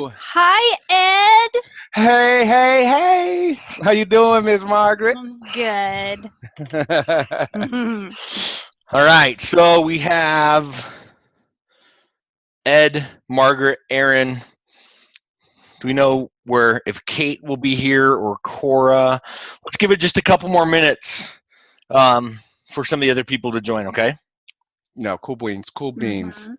Hello. Hi, Ed. Hey, hey, hey. How you doing, Miss Margaret? Good. All right, so we have Ed, Margaret, Aaron. Do we know where if Kate will be here or Cora? Let's give it just a couple more minutes for some of the other people to join, okay? No, cool beans, cool beans.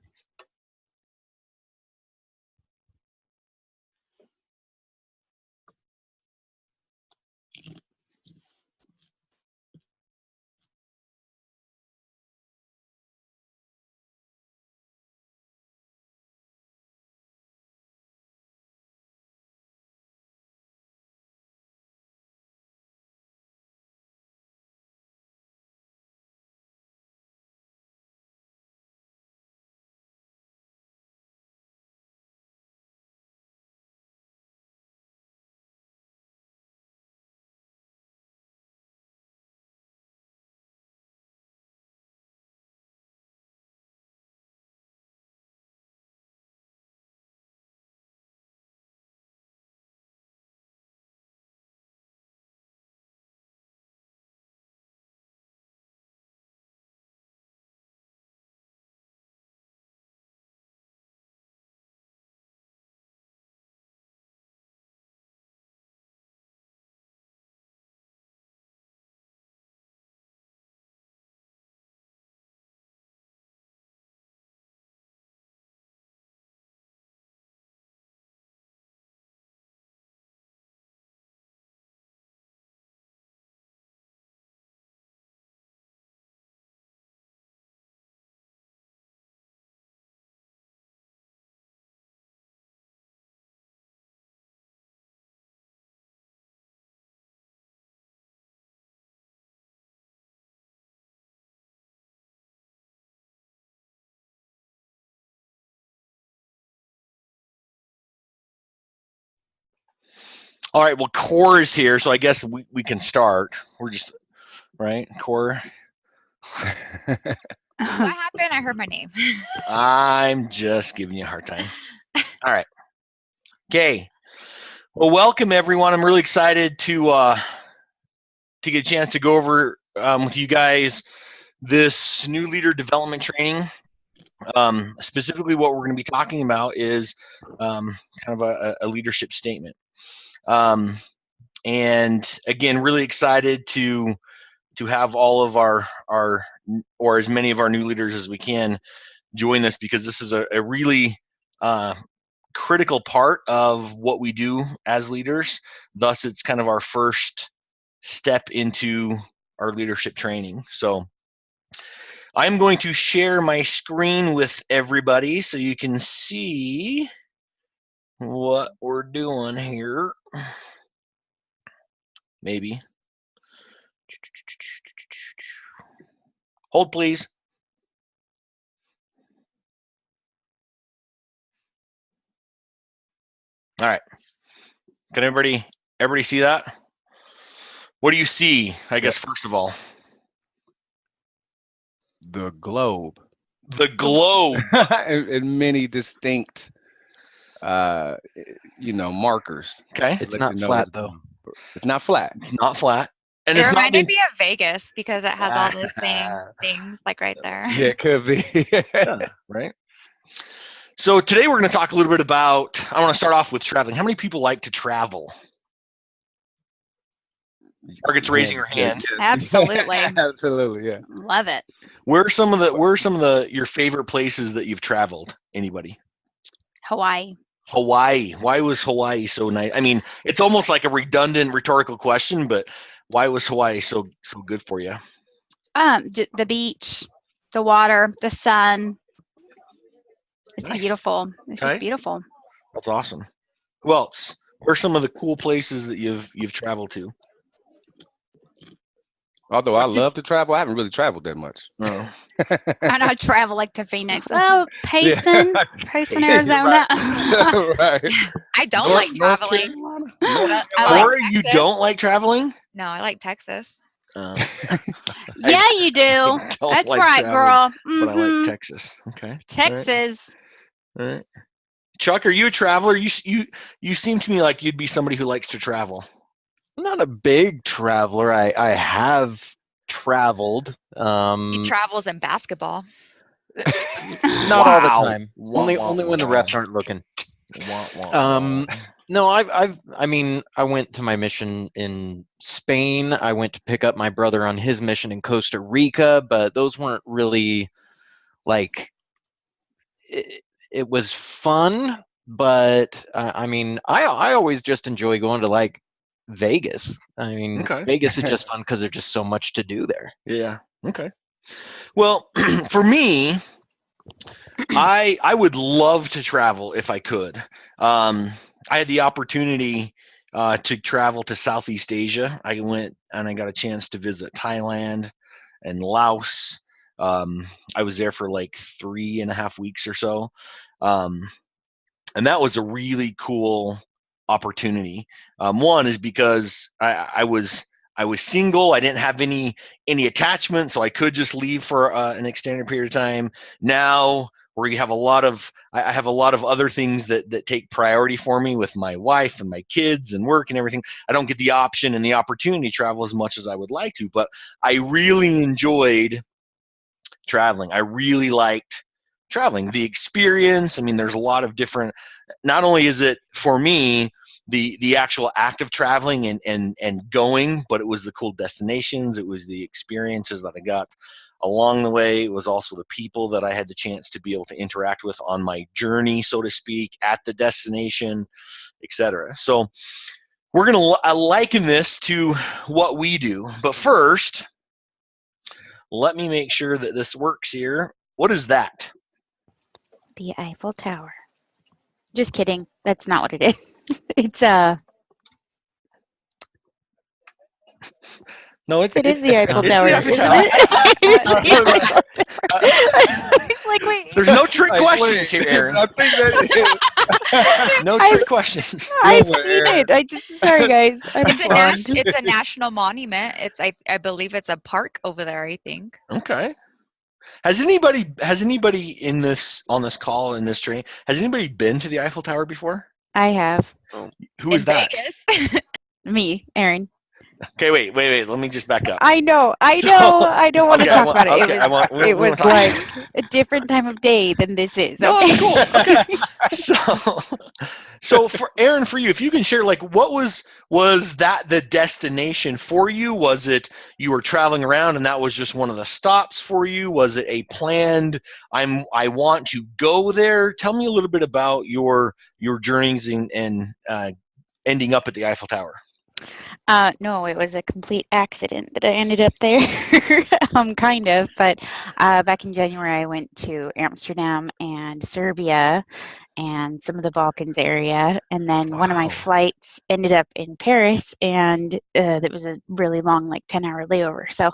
All right, well, Cora is here, so I guess we can start. We're just, right, Cora? What happened? I heard my name. I'm just giving you a hard time. All right. Okay. Well, welcome, everyone. I'm really excited to get a chance to go over with you guys this new leader development training. Specifically, what we're going to be talking about is kind of a leadership statement. And again, really excited to have all of our or as many of our new leaders as we can join this, because this is a really critical part of what we do as leaders. Thus, it's kind of our first step into our leadership training. So I'm going to share my screen with everybody so you can see what we're doing here. Maybe. Hold, please. All right. Can everybody see that? What do you see, I guess, first of all? The globe. The globe. in many distinct, markers. Okay. It's not flat, though. It's not flat. It's not flat. And It it's not reminded being... me of Vegas because it has all those same things, like right there. Yeah, it could be. Yeah, right. So today we're going to talk a little bit about, I want to start off with traveling. How many people like to travel? Margaret's raising her hand. Absolutely. Absolutely, yeah. Love it. Where are some of the your favorite places that you've traveled? Anybody? Hawaii. Hawaii. Why was Hawaii so nice? I mean, it's almost like a redundant rhetorical question, but why was Hawaii so good for you? The beach, the water, the sun. It's Nice. beautiful. It's Okay. just beautiful. That's awesome. Who else? Where are some of the cool places that you've traveled to? Although I love to travel, I haven't really traveled that much. Oh. I know I travel like to Phoenix. Oh, Payson, Arizona. Right. I don't like traveling. I like Or you Texas. don't like traveling? No, I like Texas. Yeah, you do. don't That's like right, traveling, girl. But I like Texas. Okay. Texas. All right. Chuck, are you a traveler? You seem to me like you'd be somebody who likes to travel. I'm not a big traveler. I have traveled. He travels in basketball. Not all the Wow. time. Wah, Only wah, when the wah. refs aren't looking. Wah, wah, wah. No, I mean, I went to my mission in Spain. I went to pick up my brother on his mission in Costa Rica, but those weren't really like. It was fun, but I mean, I always just enjoy going to like Vegas. I mean, Okay. Vegas is just fun because there's just so much to do there. Yeah. Okay. Well, for me, I would love to travel if I could. I had the opportunity to travel to Southeast Asia. I went and I got a chance to visit Thailand and Laos. I was there for like 3.5 weeks or so. And that was a really cool opportunity. One is because I was single. I didn't have any attachment, so I could just leave for an extended period of time. Now we have I have a lot of other things that take priority for me with my wife and my kids and work and everything. I don't get the option and the opportunity to travel as much as I would like to, but I really enjoyed traveling. I really liked traveling, the experience. I mean, there's a lot of different, not only is it for me the actual act of traveling and going, but it was the cool destinations, it was the experiences that I got along the way. It was also the people that I had the chance to be able to interact with on my journey, so to speak, at the destination, etc. So we're going to liken this to what we do, but first let me make sure that this works here. What is that? The Eiffel Tower. Just kidding. That's not what it is. It's No, it is the Eiffel it's Tower, the Eiffel isn't Tower. it? It is the Eiffel Tower. It's like, wait. There's no trick Like, questions here, Aaron. I think that No I've- trick questions. I've Go, seen Aaron. it. I just sorry guys. I'm It's a blonde. it's a national monument. It's I believe it's a park over there. I think. Okay. Has anybody in this on this call in this train, has anybody been to the Eiffel Tower before? I have Who is in that? Vegas. me, Aaron. Okay, wait. Let me just back up. I know. So- I don't want to Okay, talk about it. okay, I want- we It was wanna talk- like a different time of day than this is. No, Okay. that's cool. Okay. So for Aaron, for you, if you can share, like, what was that the destination for you? Was it you were traveling around and that was just one of the stops for you? Was it a planned, I want to go there? Tell me a little bit about your journeys and ending up at the Eiffel Tower. No, it was a complete accident that I ended up there. Kind of, but back in January, I went to Amsterdam and Serbia and some of the Balkans area, and then one of my Wow. flights ended up in Paris, and it was a really long, like 10-hour layover. So I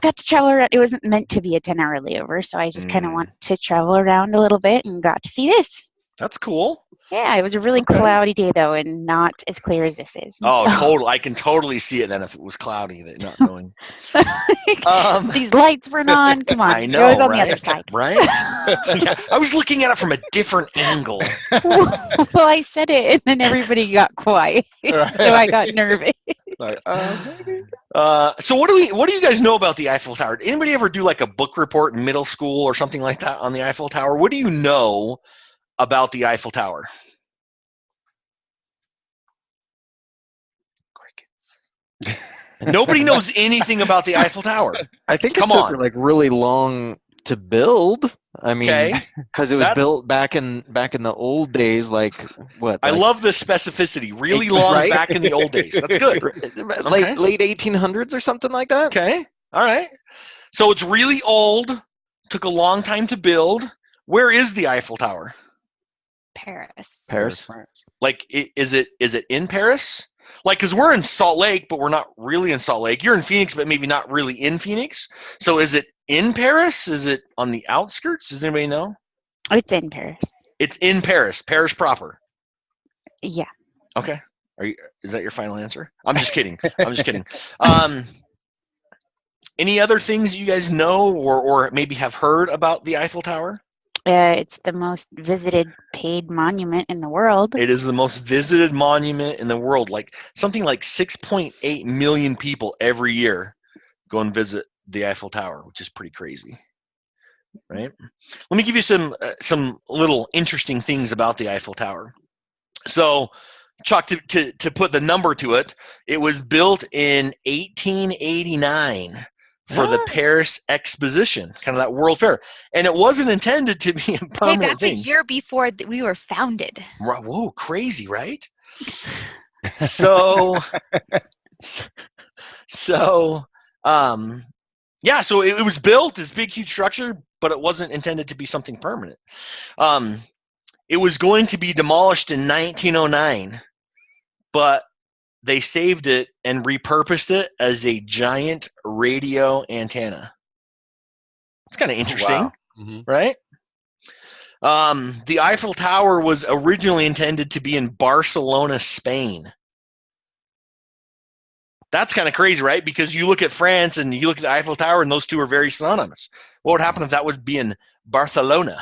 got to travel around. It wasn't meant to be a 10-hour layover, so I just kind of want to travel around a little bit and got to see this. That's cool. Yeah, it was a really Okay. cloudy day though, and not as clear as this is. Oh, So- total! I can totally see it then if it was cloudy, that not knowing. These lights weren't on. Come on. I know, It was on right? the other side. Right? Yeah, I was looking at it from a different angle. Well, I said it, and then everybody got quiet, so I got nervous. like, maybe. So what do you guys know about the Eiffel Tower? Did anybody ever do like a book report in middle school or something like that on the Eiffel Tower? What do you know about the Eiffel Tower? Crickets. Nobody knows anything about the Eiffel Tower. I think Come it took on. like really long to build. I mean, Okay. because it was That- built back in the old days. Like what? I like, love the specificity. Really long Right? back in the old days. That's good. late 1800s or something like that. Okay. All right. So it's really old. Took a long time to build. Where is the Eiffel Tower? Paris. Paris. Like, is it in Paris? Like, because we're in Salt Lake, but we're not really in Salt Lake. You're in Phoenix, but maybe not really in Phoenix. So is it in Paris? Is it on the outskirts? Does anybody know? It's in Paris. It's in Paris. Paris proper. Yeah. Okay. Is that your final answer? I'm just kidding. I'm just kidding. Any other things you guys know or maybe have heard about the Eiffel Tower? It's the most visited paid monument in the world. It is the most visited monument in the world. Like something like 6.8 million people every year go and visit the Eiffel Tower, which is pretty crazy, right? Let me give you some little interesting things about the Eiffel Tower. So, Chuck, to put the number to it, it was built in 1889 for the Paris Exposition, kind of that World Fair, and it wasn't intended to be a Hey, permanent that's a thing. year before we were founded. Whoa, crazy, right? So, yeah, so it was built, this big, huge structure, but it wasn't intended to be something permanent. It was going to be demolished in 1909, but they saved it and repurposed it as a giant radio antenna. It's kind of interesting, right? The Eiffel Tower was originally intended to be in Barcelona, Spain. That's kind of crazy, right? Because you look at France and you look at the Eiffel Tower, and those two are very synonymous. What would happen if that would be in Barcelona?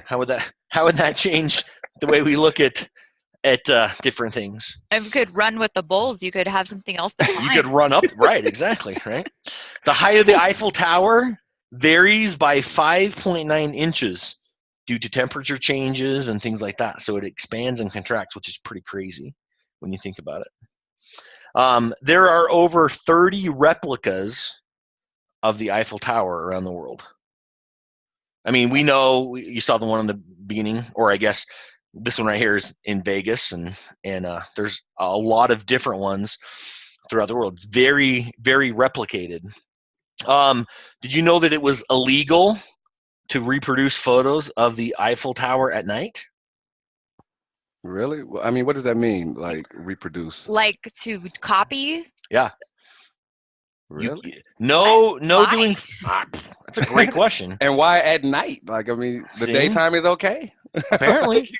How would that change the way we look at different things? If you could run with the bulls, you could have something else to You climb. could run up, right? Exactly, right. The height of the Eiffel Tower varies by 5.9 inches due to temperature changes and things like that. So it expands and contracts, which is pretty crazy when you think about it. There are over 30 replicas of the Eiffel Tower around the world. I mean, we know you saw the one in the beginning, or I guess this one right here is in Vegas, and there's a lot of different ones throughout the world. It's very, very replicated. Did you know that it was illegal to reproduce photos of the Eiffel Tower at night? Really? Well, I mean, what does that mean? Like reproduce? Like to copy? Yeah. Really? No Why? doing. That's a great question. And why at night? Like, I mean, the See? daytime is okay. Apparently,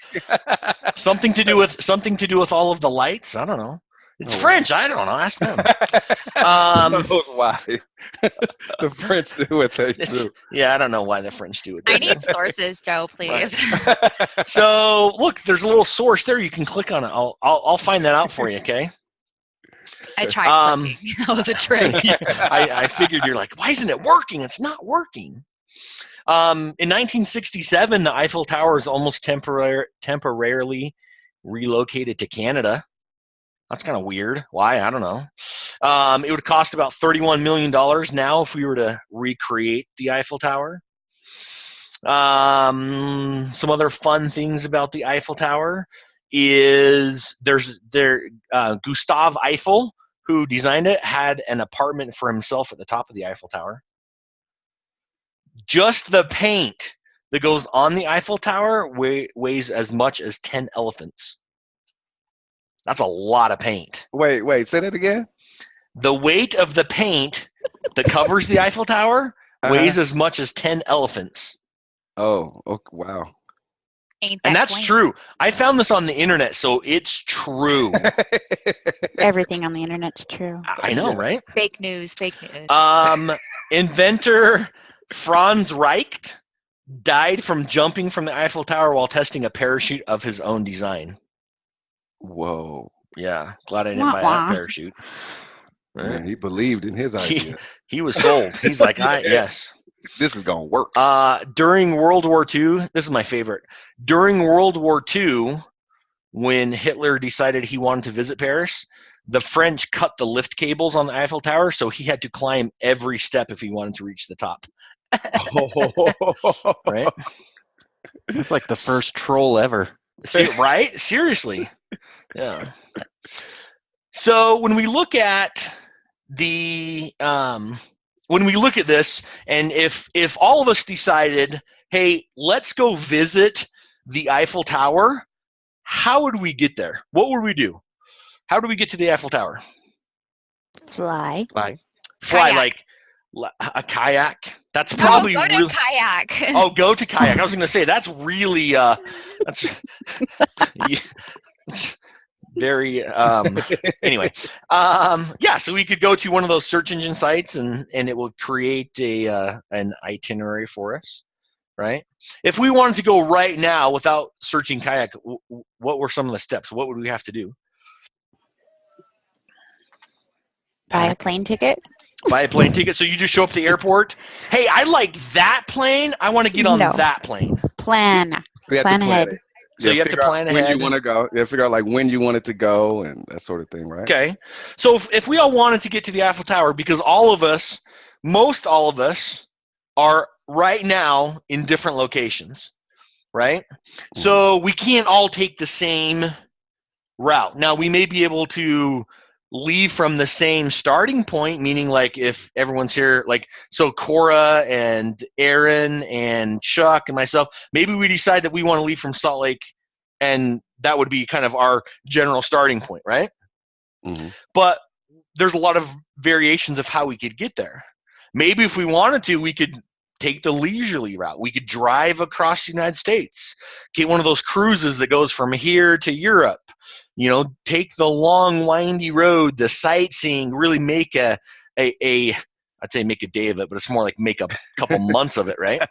something to do with all of the lights. I don't know. It's French. I don't know. Ask them. Who knows why? The French do what they do. Yeah, I don't know why the French do it. I need sources, Joe, please. So look, there's a little source there. You can click on it. I'll find that out for you. Okay. I tried clicking. That was a trick. I figured you're like, why isn't it working? It's not working. In 1967, the Eiffel Tower is almost temporarily relocated to Canada. That's kind of weird. Why? I don't know. It would cost about $31 million now if we were to recreate the Eiffel Tower. Some other fun things about the Eiffel Tower is Gustave Eiffel, who designed it, had an apartment for himself at the top of the Eiffel Tower. Just the paint that goes on the Eiffel Tower weighs as much as 10 elephants. That's a lot of paint. Wait, say that again? The weight of the paint that covers the Eiffel Tower weighs as much as 10 elephants. Oh, wow. And that's true. I found this on the internet, so it's true. Everything on the internet's true. I know, right? Fake news. Inventor Franz Reicht died from jumping from the Eiffel Tower while testing a parachute of his own design. Whoa. Yeah, glad I didn't buy that parachute. Right? Man, he believed in his idea. He was sold. He's like, yes. This is going to work. During World War II, this is my favorite. During World War II, when Hitler decided he wanted to visit Paris, the French cut the lift cables on the Eiffel Tower, so he had to climb every step if he wanted to reach the top. Right? That's like the first troll ever. Right? Seriously. Yeah. So when we look at this, and if all of us decided, hey, let's go visit the Eiffel Tower, how would we get there? What would we do? How do we get to the Eiffel Tower? Fly. Fly, Kayak. like a kayak. That's probably go to really, kayak. Oh, go to kayak. I was going to say that's really that's very anyway. Yeah, so we could go to one of those search engine sites and it will create an itinerary for us. right? If we wanted to go right now without searching kayak, what were some of the steps? What would we have to do? Buy a plane ticket. Buy a plane ticket. So you just show up at the airport. Hey, I like that plane. I want to get on No. that plane. Plan. We have to Plan ahead. it. So you have to figure out plan when ahead. you want to go. Yeah, figure out like when you want it to go and that sort of thing, right? Okay. So if we all wanted to get to the Eiffel Tower, because all of us, most all of us, are right now in different locations, right? So we can't all take the same route. Now, we may be able to leave from the same starting point, meaning like if everyone's here, like, so Cora and Aaron and Chuck and myself, maybe we decide that we want to leave from Salt Lake, and that would be kind of our general starting point, right? Mm-hmm. But there's a lot of variations of how we could get there. Maybe if we wanted to, we could take the leisurely route. We could drive across the United States, get one of those cruises that goes from here to Europe, you know, take the long, windy road, the sightseeing, really make I'd say make a day of it, but it's more like make a couple months of it, right?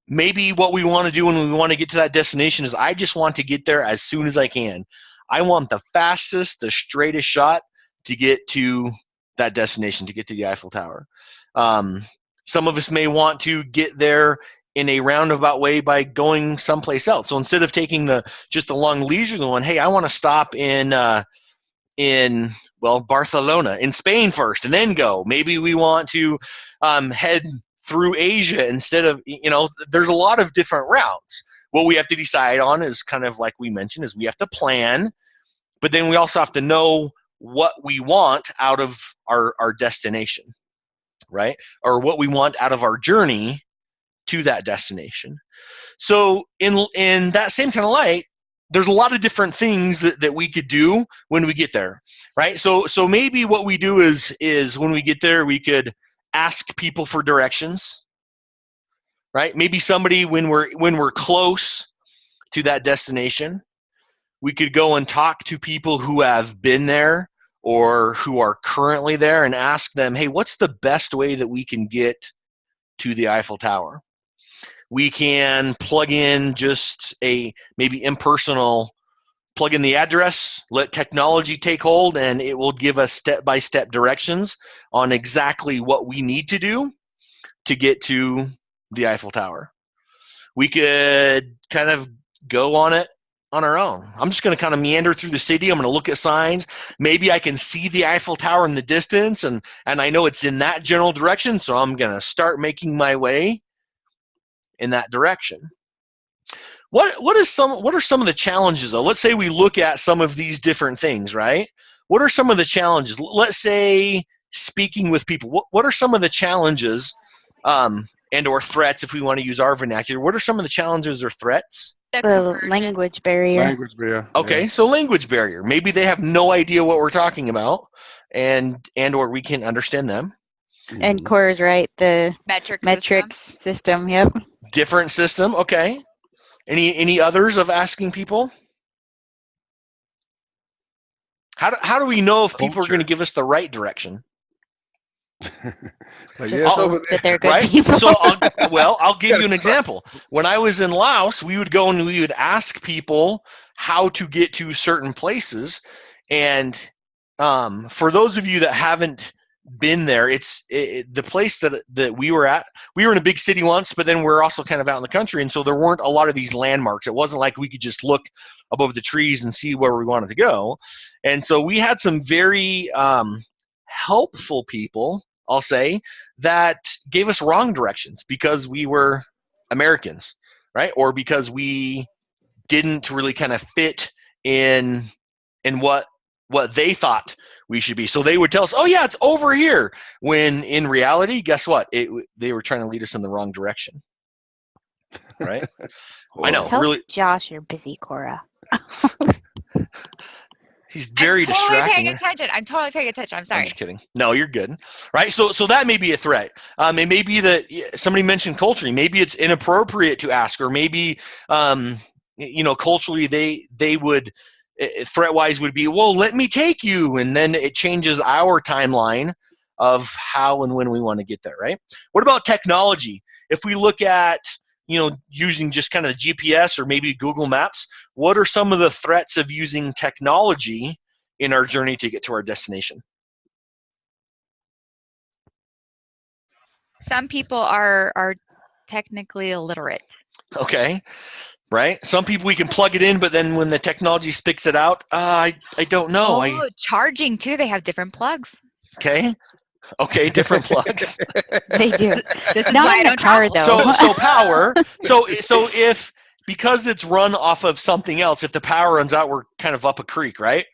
Maybe what we want to do when we want to get to that destination is I just want to get there as soon as I can. I want the fastest, the straightest shot to get to that destination, to get to the Eiffel Tower. Some of us may want to get there in a roundabout way by going someplace else. So instead of taking just the long leisurely one, hey, I want to stop in Barcelona, in Spain first, and then go. Maybe we want to head through Asia instead of, you know, there's a lot of different routes. What we have to decide on is kind of like we mentioned, is we have to plan, but then we also have to know what we want out of our destination, right? Or what we want out of our journey to that destination. So in that same kind of light, there's a lot of different things that we could do when we get there, right? So maybe what we do is when we get there, we could ask people for directions, right? Maybe somebody, when we're close to that destination, we could go and talk to people who have been there or who are currently there and ask them, hey, what's the best way that we can get to the Eiffel Tower? We can plug in just maybe impersonal, plug in the address, let technology take hold, and it will give us step-by-step directions on exactly what we need to do to get to the Eiffel Tower. We could kind of go on it on our own. I'm just going to kind of meander through the city. I'm going to look at signs. Maybe I can see the Eiffel Tower in the distance, and I know it's in that general direction, so I'm going to start making my way in that direction. What are some of the challenges, though? Let's say we look at some of these different things, right? What are some of the challenges? Let's say speaking with people. What are some of the challenges and or threats, if we want to use our vernacular? What are some of the challenges or threats? The language barrier. Language barrier. Okay, Yeah. so language barrier. Maybe they have no idea what we're talking about, and or we can understand them. And Cora's right. The Metric system. Yep. Different system. Okay. Any others of asking people? How do we know if people are going to give us the right direction? Like, Just yeah, it's hope over that they're good Right? people. So I'll give you an example. When I was in Laos, we would go and we would ask people how to get to certain places. And for those of you that haven't been there, the place that we were at. We were in a big city once, but then we're also kind of out in the country, and so there weren't a lot of these landmarks. It wasn't like we could just look above the trees and see where we wanted to go. And so we had some very helpful people, I'll say, that gave us wrong directions because we were Americans, right? Or because we didn't really kind of fit in what they thought we should be. So they would tell us, oh yeah, it's over here. When in reality, guess what? They were trying to lead us in the wrong direction. Right? I know. Tell Really, Josh you're busy, Cora. he's very I'm totally distracting. paying attention. I'm totally paying attention. I'm I'm sorry. just kidding. No, you're good. Right? So that may be a threat. It may be that somebody mentioned culturally. Maybe it's inappropriate to ask, or maybe culturally they would threat-wise would be, well, let me take you, and then it changes our timeline of how and when we want to get there, right? What about technology? if we look at, using just kind of the GPS or maybe Google Maps, what are some of the threats of using technology in our journey to get to our destination? Some people are technically illiterate. Okay, right? Some people we can plug it in, but then when the technology spits it out, I don't know. Oh, charging too. They have different plugs. Okay, different plugs. They do. This is Not why in I the don't car, travel. though. So power. So if, because it's run off of something else, if the power runs out, we're kind of up a creek, right?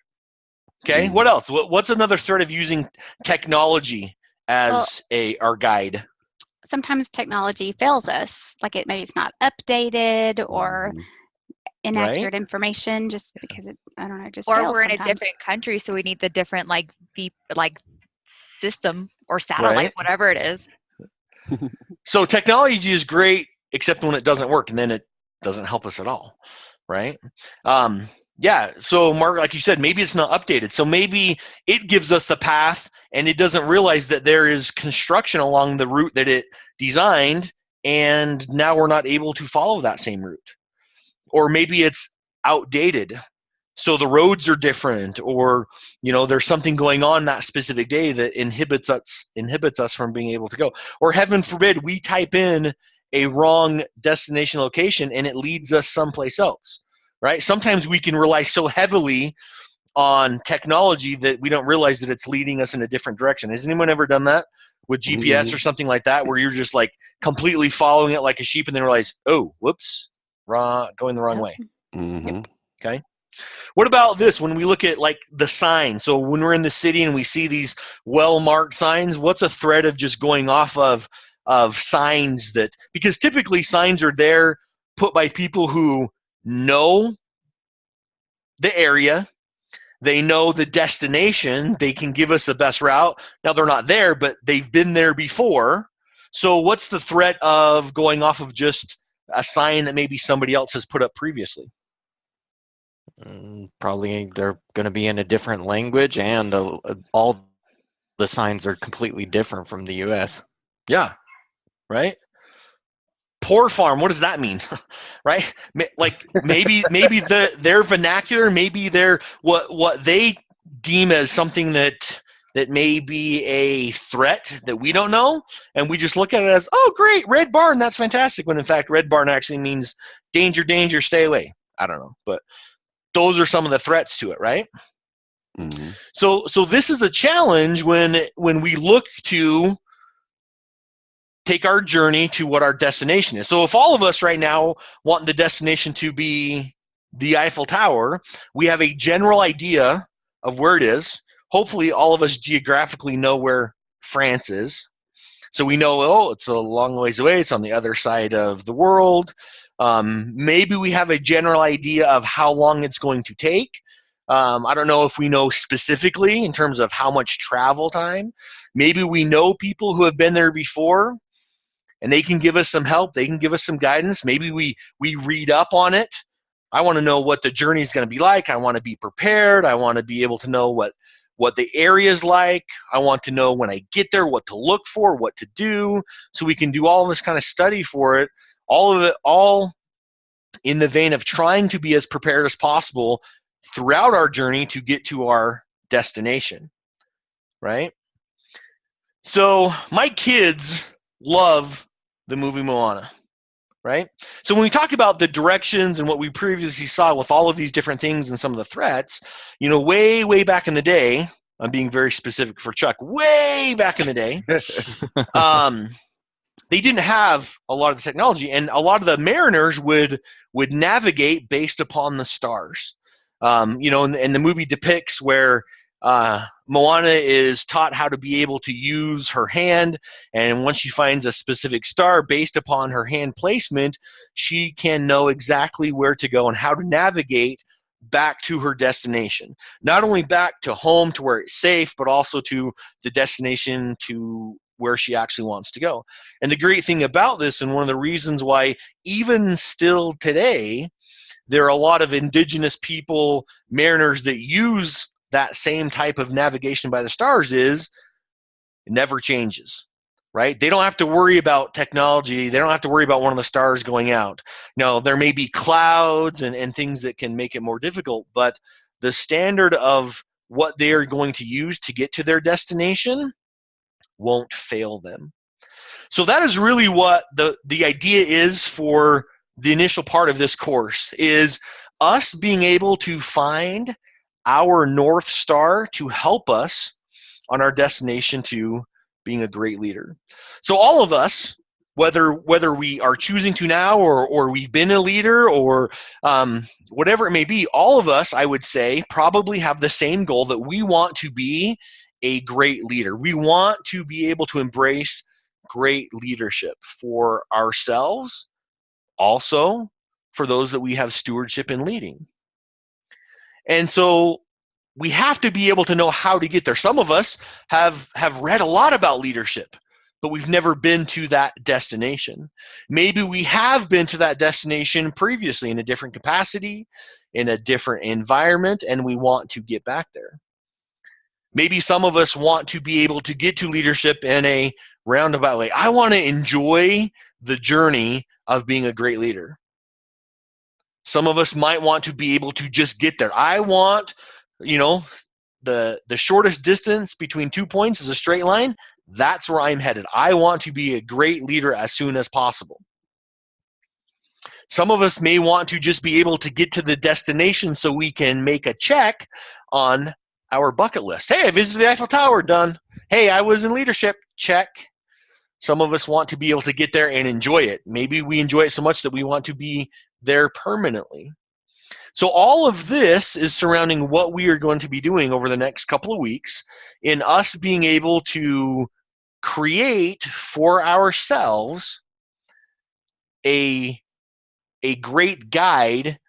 Okay. What else? What's another threat of using technology as our guide? Sometimes technology fails us, like maybe it's not updated or inaccurate information just because it, I don't know, just Or fails we're in a sometimes. different country, so we need the different like system or satellite, Right. whatever it is. So technology is great, except when it doesn't work, and then it doesn't help us at all, right? Yeah. So Mark, like you said, maybe it's not updated. So maybe it gives us the path, and it doesn't realize that there is construction along the route that it designed, and now we're not able to follow that same route. Or maybe it's outdated. So the roads are different, or there's something going on that specific day that inhibits us from being able to go. Or heaven forbid, we type in a wrong destination location and it leads us someplace else, right? Sometimes we can rely so heavily on technology that we don't realize that it's leading us in a different direction. Has anyone ever done that with GPS or something like that, where you're just like completely following it like a sheep and then realize, oh, whoops, going the wrong way? Okay. What about this? When we look at like the sign, so when we're in the city and we see these well-marked signs, what's a threat of just going off of signs that, because typically signs are there put by people who know the area, they know the destination, they can give us the best route. Now they're not there, but they've been there before. So what's the threat of going off of just a sign that maybe somebody else has put up previously? Probably they're going to be in a different language, and all the signs are completely different from the U.S. Yeah, right? Poor farm, what does that mean? Right? Like maybe their vernacular, maybe their what they deem as something that may be a threat that we don't know, and we just look at it as, oh great, red barn, that's fantastic, when in fact red barn actually means danger, danger, stay away. I don't know, but those are some of the threats to it, right? So this is a challenge when we look to take our journey to what our destination is. So if all of us right now want the destination to be the Eiffel Tower, we have a general idea of where it is. Hopefully all of us geographically know where France is. So we know, oh, it's a long ways away, it's on the other side of the world. Maybe we have a general idea of how long it's going to take. I don't know if we know specifically in terms of how much travel time. Maybe we know people who have been there before, and they can give us some help. They can give us some guidance. Maybe we read up on it. I want to know what the journey is going to be like. I want to be prepared. I want to be able to know what the area is like. I want to know when I get there what to look for, what to do, so we can do all this kind of study for it. All of it, all in the vein of trying to be as prepared as possible throughout our journey to get to our destination, right? So my kids love the movie Moana, right? So when we talk about the directions and what we previously saw with all of these different things and some of the threats, way, way back in the day, I'm being very specific for Chuck, way back in the day, they didn't have a lot of the technology, and a lot of the mariners would navigate based upon the stars. And the movie depicts where Moana is taught how to be able to use her hand, and once she finds a specific star based upon her hand placement, she can know exactly where to go and how to navigate back to her destination. Not only back to home to where it's safe, but also to the destination to where she actually wants to go. And the great thing about this, and one of the reasons why even still today, there are a lot of indigenous people, mariners, that use that same type of navigation by the stars, is it never changes. right? They don't have to worry about technology. They don't have to worry about one of the stars going out. Now, there may be clouds and things that can make it more difficult, but the standard of what they are going to use to get to their destination won't fail them. So that is really what the idea is for the initial part of this course, is us being able to find our North Star to help us on our destination to being a great leader. So all of us, whether we are choosing to now or we've been a leader or whatever it may be, all of us, I would say, probably have the same goal, that we want to be a great leader. We want to be able to embrace great leadership for ourselves, also for those that we have stewardship in leading. And so we have to be able to know how to get there. Some of us have read a lot about leadership, but we've never been to that destination. Maybe we have been to that destination previously in a different capacity, in a different environment, and we want to get back there. Maybe some of us want to be able to get to leadership in a roundabout way. I want to enjoy the journey of being a great leader. Some of us might want to be able to just get there. I want, the shortest distance between 2 points is a straight line. That's where I'm headed. I want to be a great leader as soon as possible. Some of us may want to just be able to get to the destination so we can make a check on our bucket list. Hey, I visited the Eiffel Tower, done. Hey, I was in leadership, check. Some of us want to be able to get there and enjoy it. Maybe we enjoy it so much that we want to be there permanently. So all of this is surrounding what we are going to be doing over the next couple of weeks, in us being able to create for ourselves a great guide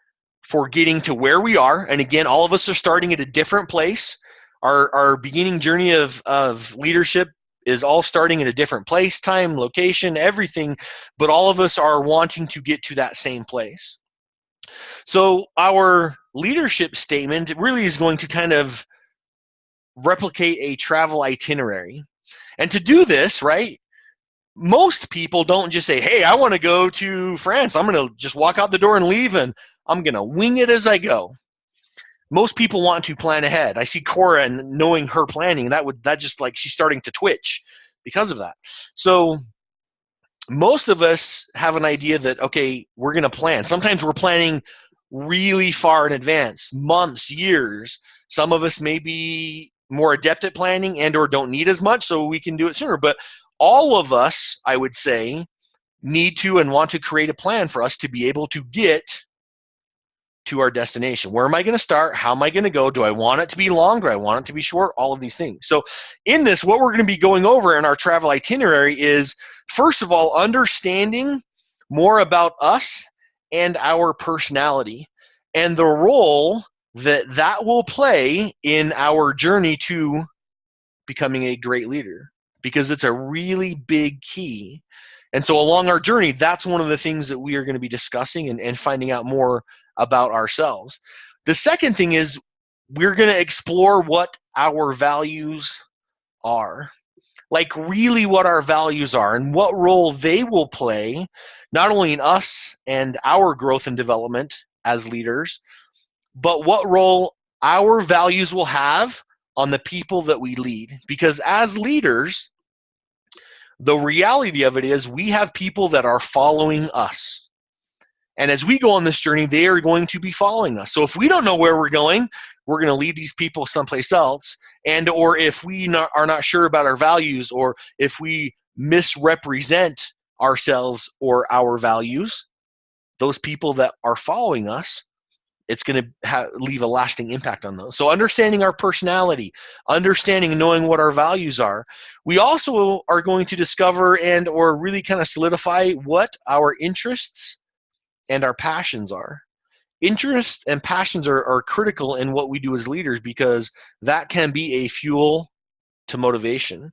for getting to where we are. And again, all of us are starting at a different place. Our beginning journey of leadership is all starting at a different place, time, location, everything, but all of us are wanting to get to that same place. So our leadership statement really is going to kind of replicate a travel itinerary. And to do this, right, most people don't just say, hey, I want to go to France. I'm going to just walk out the door and leave, and I'm going to wing it as I go. Most people want to plan ahead. I see Cora, and knowing her planning, that just like she's starting to twitch because of that. So most of us have an idea that, okay, we're going to plan. Sometimes we're planning really far in advance, months, years. Some of us may be more adept at planning and or don't need as much, so we can do it sooner. But all of us, I would say, need to and want to create a plan for us to be able to get to our destination. Where am I going to start? How am I going to go? Do I want it to be long? Do I want it to be short? All of these things. So in this, what we're going to be going over in our travel itinerary is, first of all, understanding more about us and our personality and the role that will play in our journey to becoming a great leader, because it's a really big key. And so along our journey, that's one of the things that we are going to be discussing and finding out more about ourselves. The second thing is we're going to explore what our values are, like really what our values are and what role they will play, not only in us and our growth and development as leaders, but what role our values will have on the people that we lead. Because as leaders, the reality of it is we have people that are following us. And as we go on this journey, they are going to be following us. So if we don't know where we're going to lead these people someplace else. And or if we are not sure about our values, or if we misrepresent ourselves or our values, those people that are following us, it's going to leave a lasting impact on those. So understanding our personality, understanding and knowing what our values are. We also are going to discover and or really kind of solidify what our interests and our passions are. Interests and passions are critical in what we do as leaders, because that can be a fuel to motivation.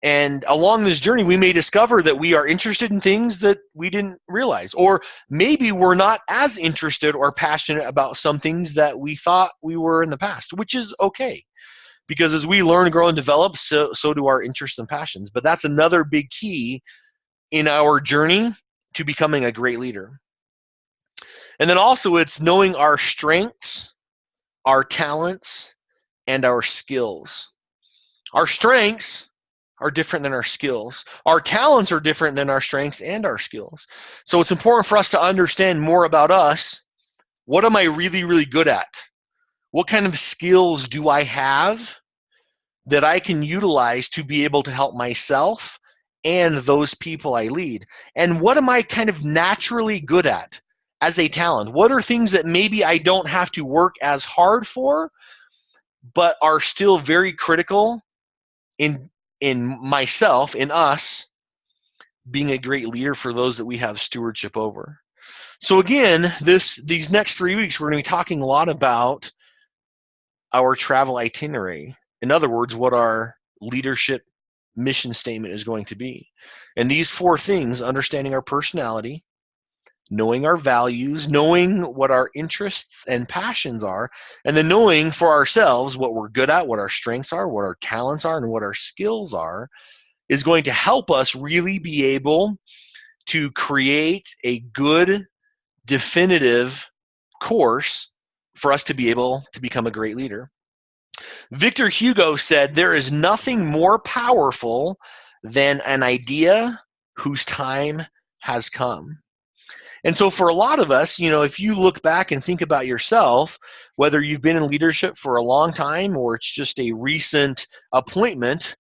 And along this journey, we may discover that we are interested in things that we didn't realize, or maybe we're not as interested or passionate about some things that we thought we were in the past, which is okay, because as we learn, grow, and develop, so do our interests and passions. But that's another big key in our journey to becoming a great leader. And then also it's knowing our strengths, our talents, and our skills. Our strengths are different than our skills. Our talents are different than our strengths and our skills. So it's important for us to understand more about us. What am I really, really good at? What kind of skills do I have that I can utilize to be able to help myself and those people I lead? And what am I kind of naturally good at as a talent? What are things that maybe I don't have to work as hard for, but are still very critical in myself, in us, being a great leader for those that we have stewardship over? So again, these next 3 weeks, we're going to be talking a lot about our travel itinerary. In other words, what our leadership mission statement is going to be. And these 4 things: understanding our personality, knowing our values, knowing what our interests and passions are, and then knowing for ourselves what we're good at, what our strengths are, what our talents are, and what our skills are, is going to help us really be able to create a good, definitive course for us to be able to become a great leader. Victor Hugo said, "There is nothing more powerful than an idea whose time has come." And so for a lot of us, if you look back and think about yourself, whether you've been in leadership for a long time or it's just a recent appointment,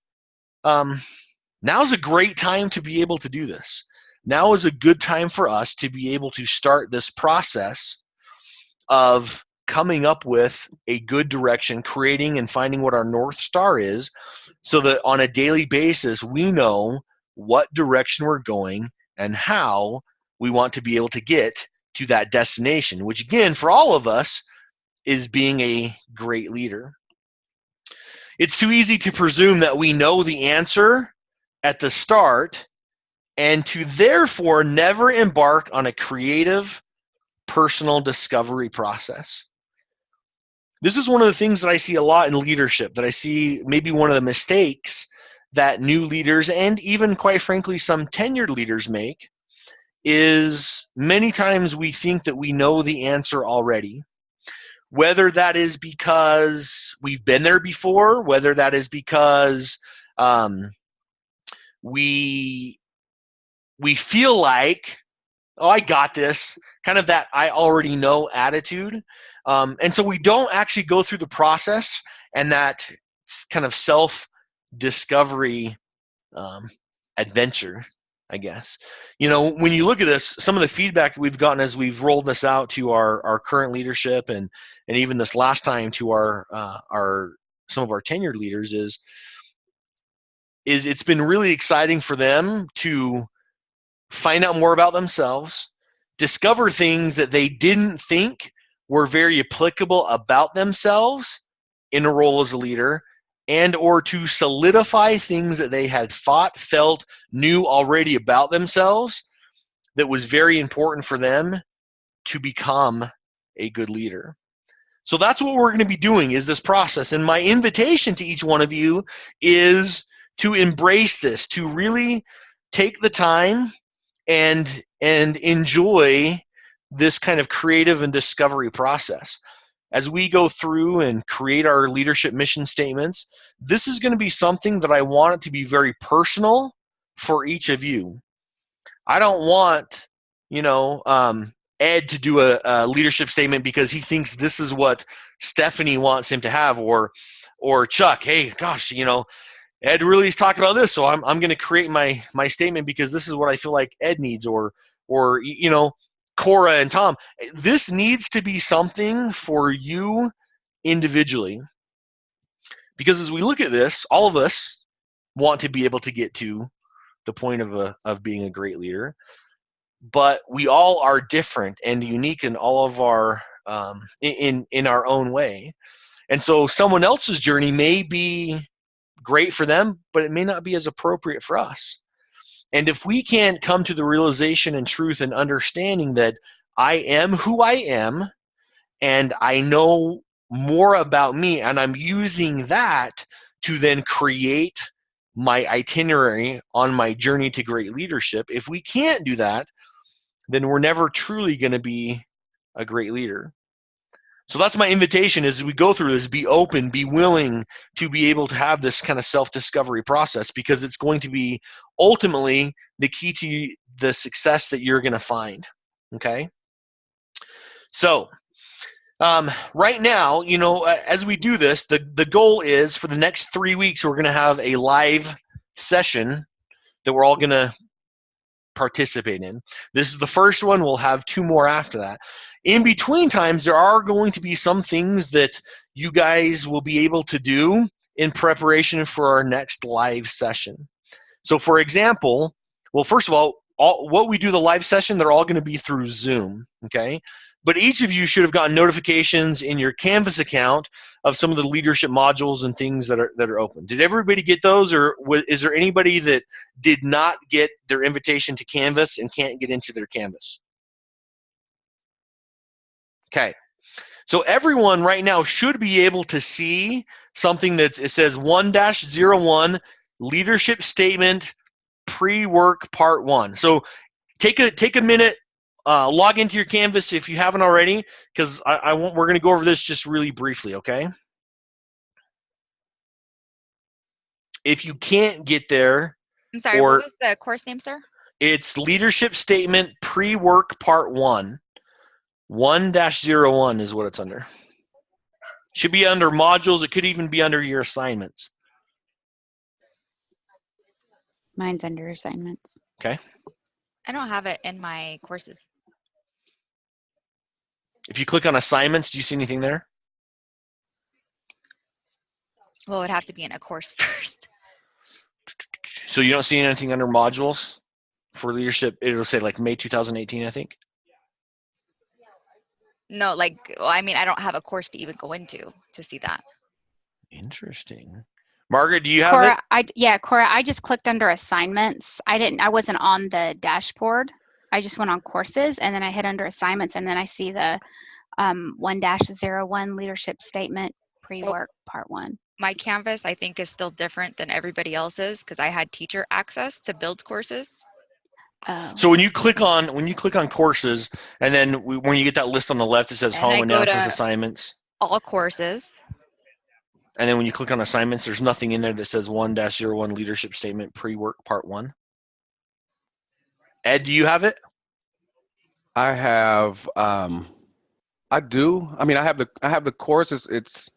now's a great time to be able to do this. Now is a good time for us to be able to start this process of coming up with a good direction, creating and finding what our North Star is, so that on a daily basis we know what direction we're going and how we want to be able to get to that destination, which again, for all of us, is being a great leader. It's too easy to presume that we know the answer at the start and to therefore never embark on a creative, personal discovery process. This is one of the things that I see a lot in leadership, that I see maybe one of the mistakes that new leaders and even, quite frankly, some tenured leaders make, is many times we think that we know the answer already. Whether that is because we've been there before, whether that is because we feel like, oh, I got this, kind of that I already know attitude. And so we don't actually go through the process and that kind of self-discovery adventure, I guess. When you look at this, some of the feedback that we've gotten as we've rolled this out to our current leadership and even this last time to some of our tenured leaders is it's been really exciting for them to find out more about themselves, discover things that they didn't think were very applicable about themselves in a role as a leader, and or to solidify things that they had thought, felt, knew already about themselves that was very important for them to become a good leader. So that's what we're going to be doing, is this process. And my invitation to each one of you is to embrace this, to really take the time and enjoy this kind of creative and discovery process. As we go through and create our leadership mission statements, this is going to be something that I want it to be very personal for each of you. I don't want, Ed to do a leadership statement because he thinks this is what Stephanie wants him to have, or Chuck, hey, gosh, Ed really has talked about this, so I'm going to create my statement because this is what I feel like Ed needs, or Cora and Tom. This needs to be something for you individually, because as we look at this, all of us want to be able to get to the point of being a great leader, but we all are different and unique in all of our in our own way. And so someone else's journey may be great for them, but it may not be as appropriate for us. And if we can't come to the realization and truth and understanding that I am who I am, and I know more about me, and I'm using that to then create my itinerary on my journey to great leadership. If we can't do that, then we're never truly going to be a great leader. So that's my invitation as we go through this: be open, be willing to be able to have this kind of self-discovery process, because it's going to be ultimately the key to the success that you're going to find. Okay? So right now, as we do this, the goal is for the next 3 weeks, we're going to have a live session that we're all going to participate in. This is the first one. We'll have 2 more after that. In between times, there are going to be some things that you guys will be able to do in preparation for our next live session. So for example, well, first of all, what we do the live session, they're all going to be through Zoom, okay? But each of you should have gotten notifications in your Canvas account of some of the leadership modules and things that are open. Did everybody get those, or is there anybody that did not get their invitation to Canvas and can't get into their Canvas? Okay. So everyone right now should be able to see something it says 1-01 leadership statement pre-work part 1. So take a minute, log into your Canvas if you haven't already, because we're going to go over this just really briefly, okay? If you can't get there, I'm sorry, what was the course name, sir? It's leadership statement pre-work part 1. 1-01 is what it's under. Should be under modules. It could even be under your assignments. Mine's under assignments. Okay. I don't have it in my courses. If you click on assignments, do you see anything there? Well, it would have to be in a course first. So you don't see anything under modules for leadership? It'll say like May 2018, I think. No, I don't have a course to even go into to see that. Interesting. Margaret, do you have Cora, it? Cora, I just clicked under assignments. I wasn't on the dashboard. I just went on courses, and then I hit under assignments, and then I see the 1-01 leadership statement pre-work part 1. My Canvas, I think, is still different than everybody else's because I had teacher access to build courses. So when you click on courses, and then when you get that list on the left, it says And home I go announcement to assignments. All courses. And then when you click on assignments, there's nothing in there that says 1-01 leadership statement pre-work part 1. Ed, do you have it? I have. I do. I mean, I have the course. It's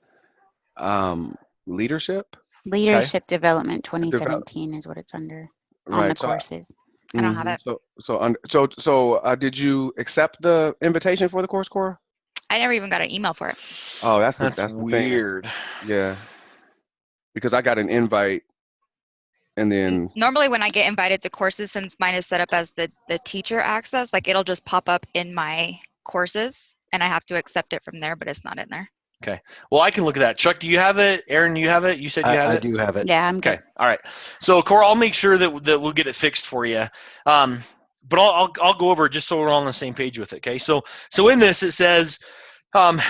leadership. Leadership Development 2017 is what it's under on the courses. I don't have it. So did you accept the invitation for the course, Cora? I never even got an email for it. Oh, That's the weird. thing. Yeah, because I got an invite, and then Normally when I get invited to courses, since mine is set up as the teacher access, it'll just pop up in my courses, and I have to accept it from there, but it's not in there. Okay. Well, I can look at that. Chuck, do you have it? Aaron, you have it? You said you had it? I do have it. Yeah, I'm good. Okay. All right. So, Cora, I'll make sure that we'll get it fixed for you. But I'll go over it just so we're all on the same page with it. Okay. So in this, it says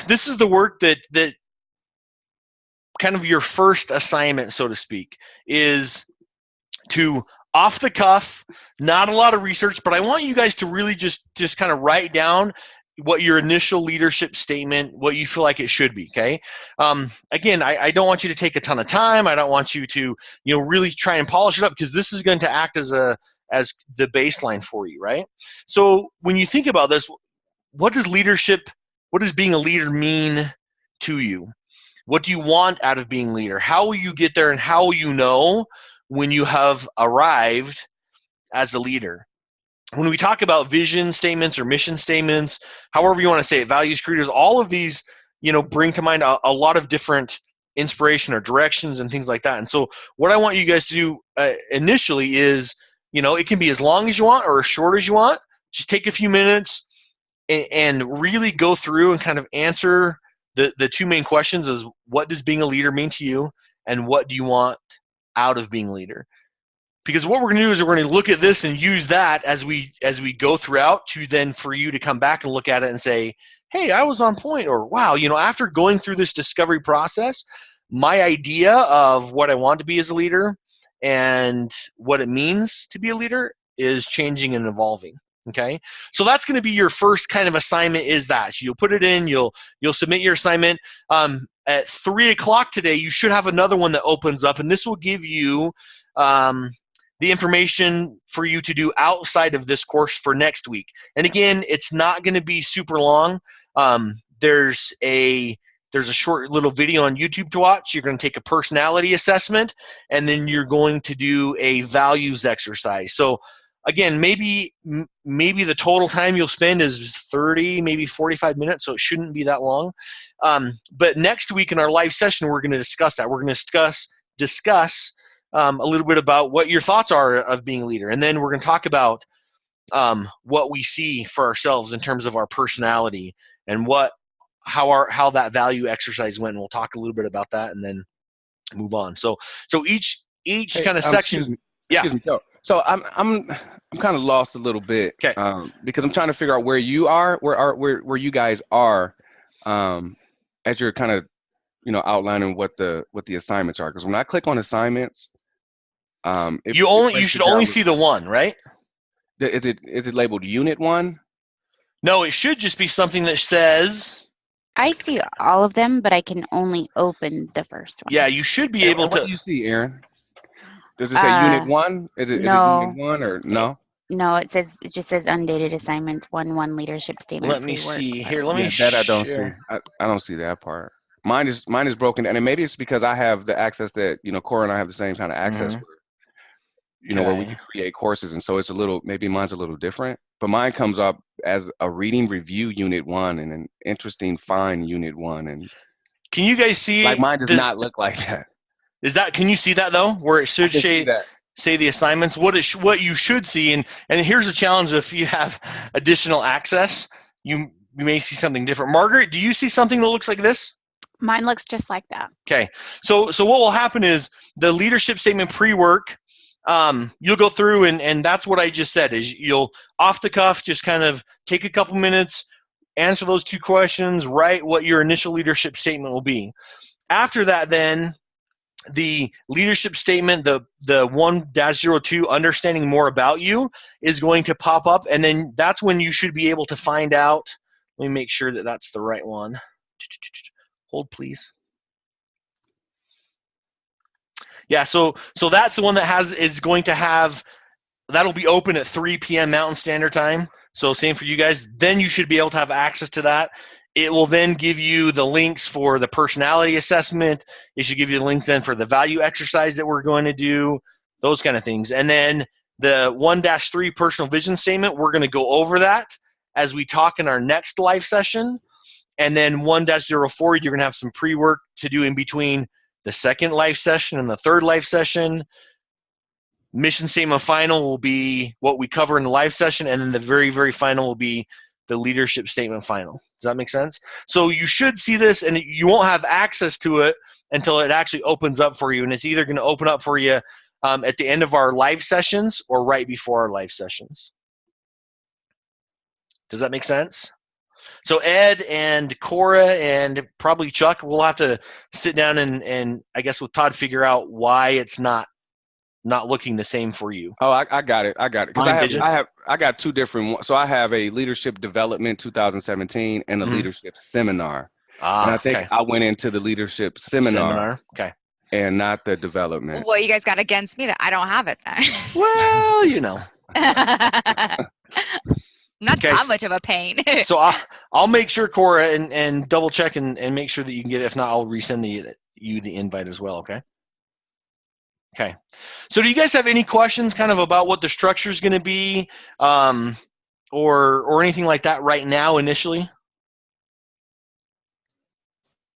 this is the work that kind of your first assignment, so to speak, is to off the cuff, not a lot of research, but I want you guys to really just kind of write down what your initial leadership statement, what you feel like it should be, okay? Again, I don't want you to take a ton of time. I don't want you to, really try and polish it up, because this is going to act as the baseline for you, right? So when you think about this, what does being a leader mean to you? What do you want out of being a leader? How will you get there, and how will you know when you have arrived as a leader? When we talk about vision statements or mission statements, however you want to say it, values, credos, all of these, bring to mind a lot of different inspiration or directions and things like that. And so what I want you guys to do initially is, it can be as long as you want or as short as you want. Just take a few minutes and really go through and kind of answer the 2 main questions: is what does being a leader mean to you, and what do you want out of being a leader? Because what we're going to do is we're going to look at this and use that as we go throughout, to then for you to come back and look at it and say, hey, I was on point, or wow, after going through this discovery process, my idea of what I want to be as a leader and what it means to be a leader is changing and evolving. Okay, so that's going to be your first kind of assignment, is that. So you'll put it in, you'll submit your assignment. At 3 o'clock today, you should have another one that opens up, and this will give you the information for you to do outside of this course for next week. And again, it's not going to be super long. There's a short little video on YouTube to watch. You're going to take a personality assessment, and then you're going to do a values exercise. So again, maybe the total time you'll spend is 30, maybe 45 minutes, so it shouldn't be that long. But next week in our live session, we're going to discuss that. We're going to discuss a little bit about what your thoughts are of being a leader, and then we're going to talk about what we see for ourselves in terms of our personality and how that value exercise went. And we'll talk a little bit about that, and then move on. So each kind of section. Excuse me, Joe. So I'm kind of lost a little bit, because I'm trying to figure out where you are, where you guys are, as you're kind of outlining what the assignments are. Because when I click on assignments, you should only see the one, right? Is it labeled Unit 1? No, it should just be something that says. I see all of them, but I can only open the first one. Yeah, you should be able to. What do you see, Aaron? Does it say Unit 1? Is it Unit 1 or no? No, it just says undated assignments 1-1 leadership statement. Let me see here. Let me that I don't see. I don't see that part. Mine is broken, and maybe it's because I have the access that Cora and I have the same kind of access where we can create courses, and so it's maybe mine's a little different. But mine comes up as a reading review Unit 1 and an interesting find Unit 1. And can you guys see? Like mine does not look like that. Can you see that though? Where it should say the assignments. What you should see, and here's a challenge: if you have additional access, you may see something different. Margaret, do you see something that looks like this? Mine looks just like that. Okay, so what will happen is the leadership statement pre-work. You'll go through, and that's what I just said. Is you'll off the cuff just kind of take a couple minutes, answer those 2 questions, write what your initial leadership statement will be. After that, then. The leadership statement, the 1-02, understanding more about you, is going to pop up, and then that's when you should be able to find out. Let me make sure that that's the right one. Hold, please. Yeah, so that's the one that is going to have, that'll be open at 3 p.m. Mountain Standard Time. So same for you guys. Then you should be able to have access to that. It will then give you the links for the personality assessment. It should give you the links then for the value exercise that we're going to do, those kind of things. And then the 1-3 personal vision statement, we're going to go over that as we talk in our next live session. And then 1-04, you're going to have some pre-work to do in between the second live session and the third live session. Mission statement final will be what we cover in the live session, and then the very, very final will be the leadership statement final. Does that make sense? So you should see this, and you won't have access to it until it actually opens up for you, and it's either going to open up for you at the end of our live sessions or right before our live sessions. Does that make sense? So Ed and Cora and probably Chuck, we'll have to sit down and I guess with Todd figure out why it's not looking the same for you. Oh, I got it. Because I got 2 different ones. So I have a leadership development 2017 and a leadership seminar. And I think I went into the leadership seminar. Okay. And not the development. Well, you guys got against me that I don't have it then. Well, Not that much of a pain. So I'll make sure, Cora, and double check and make sure that you can get it. If not, I'll resend you the invite as well, okay? Okay. So do you guys have any questions kind of about what the structure is going to be or anything like that right now initially?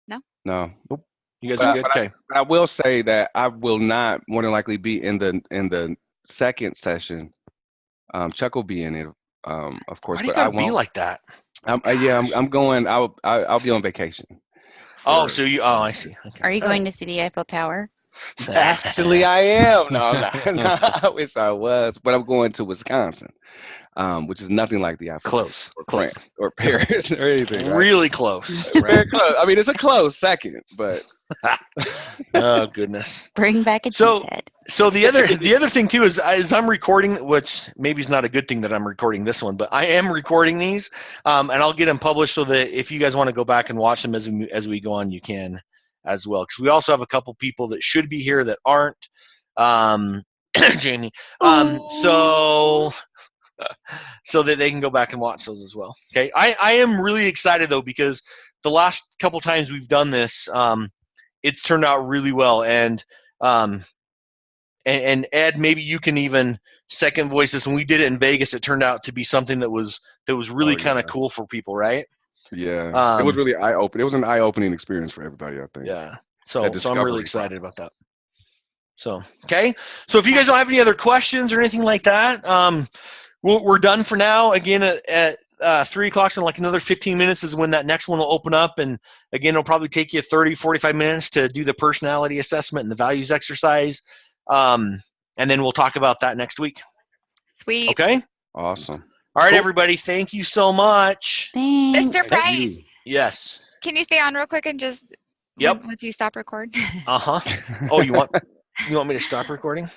No. No. Nope. You guys are good? Okay. I will say that I will not more than likely be in the second session. Chuck will be in it, of course. Why do you gotta be like that? I'm going. I'll be on vacation. I see. Okay. Are you going to see the Eiffel Tower? Actually, I am. No, I wish I was, but I'm going to Wisconsin. which is nothing like the Eiffel Tower Close. or Close. France or Paris or anything. Right? Really close. Very close. I mean, it's a close second, but Oh goodness. Bring back a So- cheesehead. So the other thing too is as I'm recording, which maybe is not a good thing that I'm recording this one, but I am recording these, and I'll get them published so that if you guys want to go back and watch them as we go on, you can as well. Because we also have a couple people that should be here that aren't. Jamie. So that they can go back and watch those as well. Okay. I am really excited though because the last couple times we've done this, it's turned out really well and Ed, maybe you can even second voice this. When we did it in Vegas, it turned out to be something that was really kind of cool for people, right? Yeah, it was really eye-opening. It was an eye-opening experience for everybody, I think. Yeah. So I'm discovery really excited about that. So, okay. So if you guys don't have any other questions or anything like that, we're done for now. Again, at 3 o'clock, so in like another 15 minutes is when that next one will open up. And again, it'll probably take you 30, 45 minutes to do the personality assessment and the values exercise. And then we'll talk about that next week. Sweet. Okay. Awesome. All right, Cool. everybody. Thank you so much. Thanks. Mr. Price, Yes. can you stay on real quick and just Yep. once you stop record? Oh, you want me to stop recording?